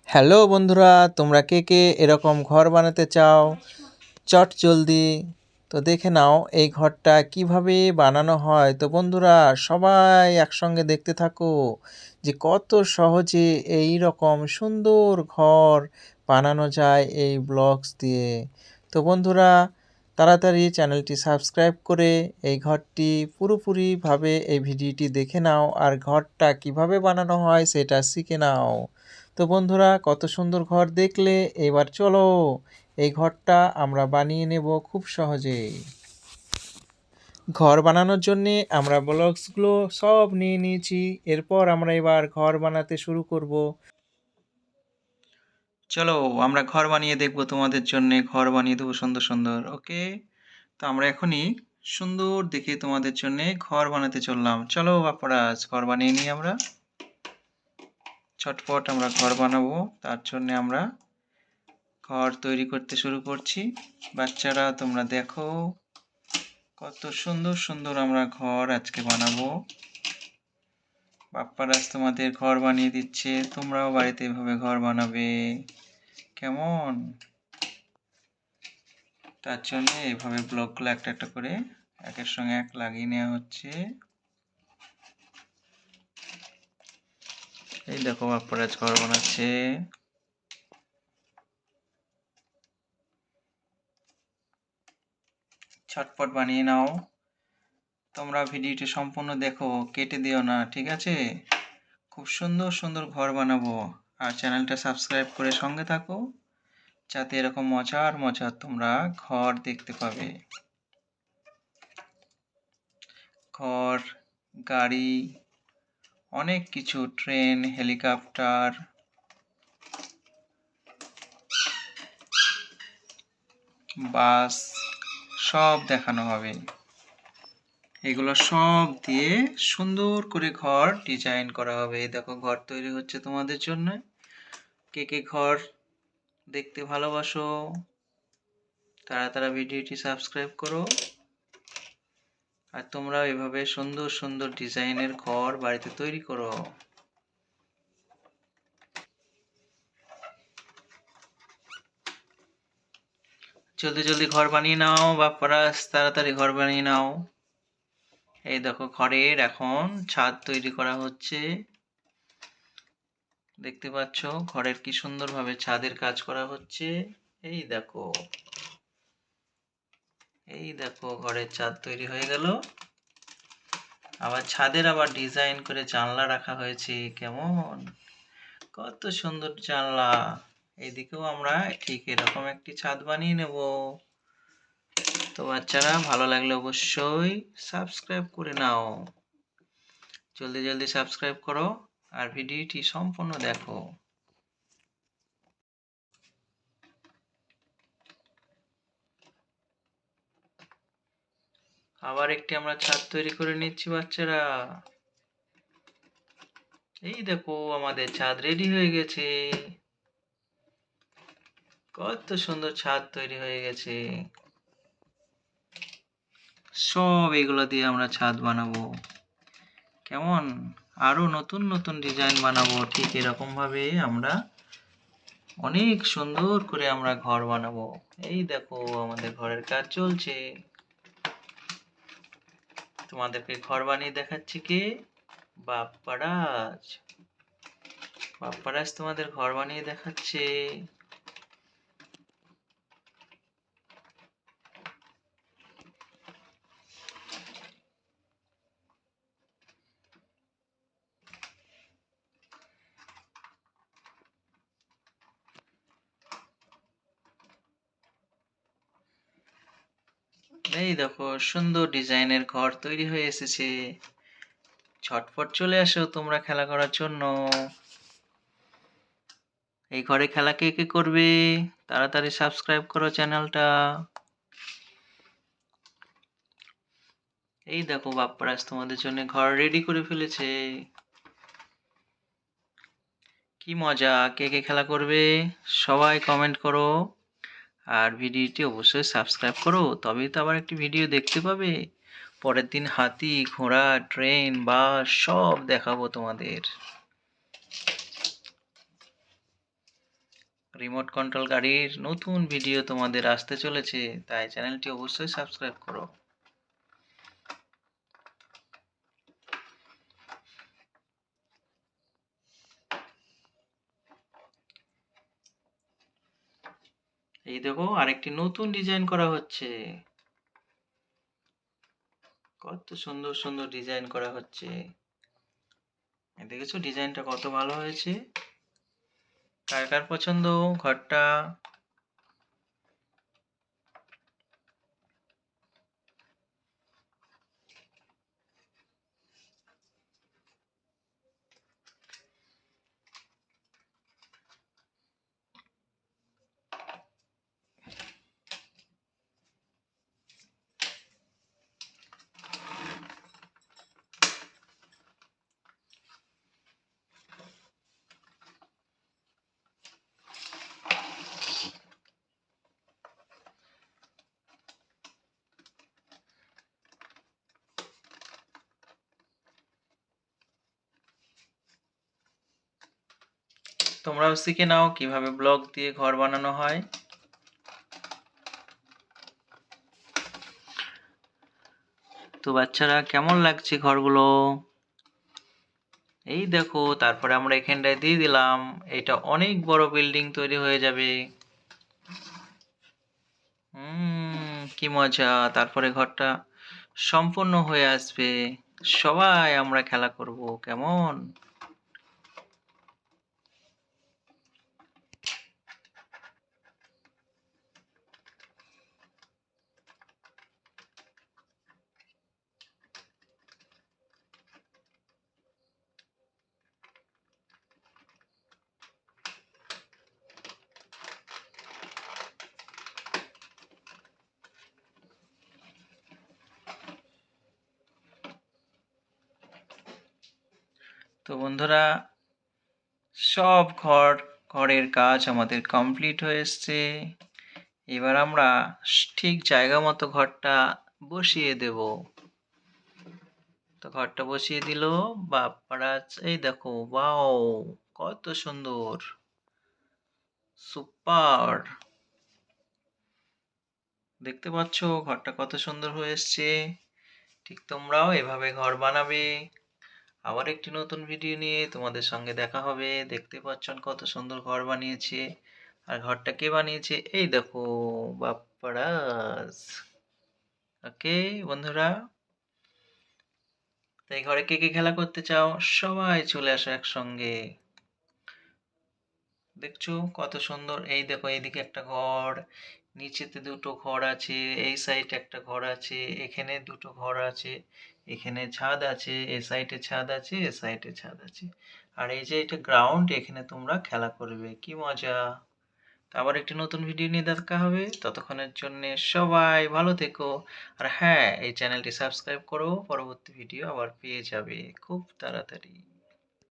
Hello বন্ধুরা, তোমরা কে কে এরকম ঘর বানাতে চাও চট জলদি? তো দেখে নাও এই ঘরটা কিভাবে বানানো হয়। তো বন্ধুরা, সবাই একসঙ্গে দেখতে থাকো যে কত সহজে এই রকম সুন্দর ঘর বানানো যায় এই ব্লকস দিয়ে। তো বন্ধুরা, তাড়াতাড়ি চ্যানেলটি সাবস্ক্রাইব করে এই ঘরটি পুরোপুরিভাবে এই ভিডিওটি দেখে নাও আর ঘরটা কিভাবে বানানো হয় সেটা শিখে নাও। তো বন্ধুরা, কত সুন্দর ঘর দেখলে, এবার চলো এই ঘরটা আমরা বানিয়ে নেব খুব সহজেই। ঘর বানানোর জন্যে আমরা ব্লকসগুলো সব নিয়ে নিয়েছি। এরপর আমরা এবার ঘর বানাতে শুরু করব। চলো আমরা ঘর বানিয়ে দেখব, তোমাদের জন্যে ঘর বানিয়ে দেবো সুন্দর সুন্দর। ওকে, তো আমরা এখনই সুন্দর দেখে তোমাদের জন্যে ঘর বানাতে চললাম। চলো বাপ্পারাজ, ঘর বানিয়ে নিই আমরা। ছটপট আমরা ঘর বানাবো, তার জন্য আমরা ঘর তৈরি করতে শুরু করছি। বাচ্চারা তোমরা দেখো কত সুন্দর সুন্দর আমরা ঘর আজকে বানাবো। বাপ্পারাজ তোমাদের ঘর বানিয়ে দিচ্ছে, তোমরাও বাড়িতে এভাবে ঘর বানাবে কেমন? তার জন্য এইভাবে ব্লকগুলো একটা একটা করে একের সঙ্গে এক লাগিয়ে নেওয়া হচ্ছে। এই দেখো বাপ্পারাজ ঘর বানাচ্ছে। ছটপট বানিয়ে নাও। তোমরা ভিডিওটি সম্পূর্ণ দেখো, কেটে দিও না, ঠিক আছে? খুব সুন্দর সুন্দর ঘর বানাবো। আর চ্যানেলটা সাবস্ক্রাইব করে সঙ্গে থাকো, যাতে এরকম মজার মজার তোমরা ঘর দেখতে পাবে। ঘর, গাড়ি, অনেক কিছু, ট্রেন, হেলিকপ্টার, বাস সব দেখানো হবে। এগুলো সব দিয়ে সুন্দর করে ঘর ডিজাইন করা হবে। এই দেখো ঘর তৈরি হচ্ছে তোমাদের জন্য। কে কে ঘর দেখতে ভালোবাসো তারা তারা ভিডিওটি সাবস্ক্রাইব করো। আর তোমরাও এভাবে সুন্দর সুন্দর ডিজাইনের ঘর বাড়িতে তৈরি করো। জলদি জলদি ঘর বানিয়ে নাও বাপ্পারাজ, তাড়াতাড়ি ঘর বানিয়ে নাও। এই দেখো ঘরের এখন ছাদ তৈরি করা হচ্ছে। দেখতে পাচ্ছ ঘরের কি সুন্দরভাবে ছাদের কাজ করা হচ্ছে। এই দেখো, এই দেখো ঘরের ছাদ তৈরি হয়ে গেল। আবার ছাদের আবার ডিজাইন করে জানলা রাখা হয়েছে কেমন, কত সুন্দর জানলা। এইদিকেও আমরা ঠিক এরকম একটি ছাদ বানিয়ে নেব। তো বাচ্চারা, ভালো লাগলে অবশ্যই সাবস্ক্রাইব করে নাও। জলদি জলদি সাবস্ক্রাইব করো আর ভিডিওটি সম্পূর্ণ দেখো। আবার একটি আমরা ছাদ তৈরি করে নিচ্ছি বাচ্চারা। এই দেখো আমাদের ছাদ রেডি হয়ে গেছে। কত সুন্দর ছাদ তৈরি হয়ে গেছে। সব এগুলো দিয়ে আমরা ছাদ বানাবো কেমন, আরো নতুন নতুন ডিজাইন বানাবো। ঠিক এরকম ভাবে আমরা অনেক সুন্দর করে আমরা ঘর বানাবো। এই দেখো আমাদের ঘরের কাজ চলছে। তোমাদেরকে ঘর বানিয়ে দেখাচ্ছি কে? বাপ্পারাজ। বাপ্পারাজ তোমাদের ঘর বানিয়ে দেখাচ্ছে। এই দেখো সুন্দর ডিজাইনের ঘর তৈরি হয়ে এসেছে। ঝটপট চলে আসো তোমরা খেলা করার জন্য। এই ঘরে খেলা কে কে করবে? তাড়াতাড়ি সাবস্ক্রাইব করো চ্যানেলটা। এই দেখো বাপ্পারাজ তোমাদের জন্য ঘর রেডি করে ফেলেছে। কি মজা! কে কে খেলা করবে সবাই কমেন্ট করো। আর ভিডিওটি অবশ্যই সাবস্ক্রাইব করো, তবেই তো আবার একটি ভিডিও দেখতে পাবে। পরের দিন হাতি, ঘোড়া, ট্রেন, বাস সব দেখাবো তোমাদের। রিমোট কন্ট্রোল গাড়ির নতুন ভিডিও তোমাদের আসতে চলেছে, তাই চ্যানেলটি অবশ্যই সাবস্ক্রাইব করো। এই দেখো আরেকটি নতুন ডিজাইন করা হচ্ছে। কত সুন্দর সুন্দর ডিজাইন করা হচ্ছে। দেখেছো ডিজাইনটা কত ভালো হয়েছে? কার কার পছন্দ ঘরটা? তোমরাও শিখে নাও কিভাবে ব্লক দিয়ে ঘর বানানো হয়। তো বাচ্চারা কেমন লাগছে ঘরগুলো? এই দেখো তারপরে আমরা এখানটায় দিয়ে দিলাম, এটা অনেক বড় বিল্ডিং তৈরি হয়ে যাবে। কি মজা! তারপরে ঘরটা সম্পূর্ণ হয়ে আসবে, সবাই আমরা খেলা করব, কেমন? তো বন্ধুরা, সব ঘরের কাজ আমাদের কমপ্লিট হয়ে এসছে। এবার আমরা ঠিক জায়গা মতো ঘরটা বসিয়ে দেব। তো ঘরটা বসিয়ে দিল বাপ্পারা। এই দেখো, ওয়াও, কত সুন্দর, সুপার! দেখতে পাচ্ছ ঘরটা কত সুন্দর হয়ে এসছে। ঠিক তোমরাও এভাবে ঘর বানাবে। আবার একটি নতুন ভিডিও নিয়ে তোমাদের সঙ্গে দেখা হবে। দেখতে পাচ্ছেন কত সুন্দর ঘর বানিয়েছে। আর ঘরটা কে বানিয়েছে? এই দেখো, বাপ্পারাজ। ওকে বন্ধুরা, তাই ঘরে কে কে খেলা করতে চাও সবাই চলে আসো একসঙ্গে। দেখছো কত সুন্দর। এই দেখো এইদিকে একটা ঘর, নিচেতে দুটো ঘর আছে, এই সাইডে একটা ঘর আছে, এখানে দুটো ঘর আছে, এখানে ছাদ আছে, এ সাইডে ছাদ আছে, এ সাইডে ছাদ আছে। আর এই যে এটা গ্রাউন্ড, এখানে তোমরা খেলা করবে, কি মজা! তো আবার একটি নতুন ভিডিও নিয়ে দেখা হবে, ততক্ষণের জন্য সবাই ভালো থেকো। আর হ্যাঁ, এই চ্যানেলটি সাবস্ক্রাইব করো, পরবর্তী ভিডিও আবার পেয়ে যাবে খুব তাড়াতাড়ি।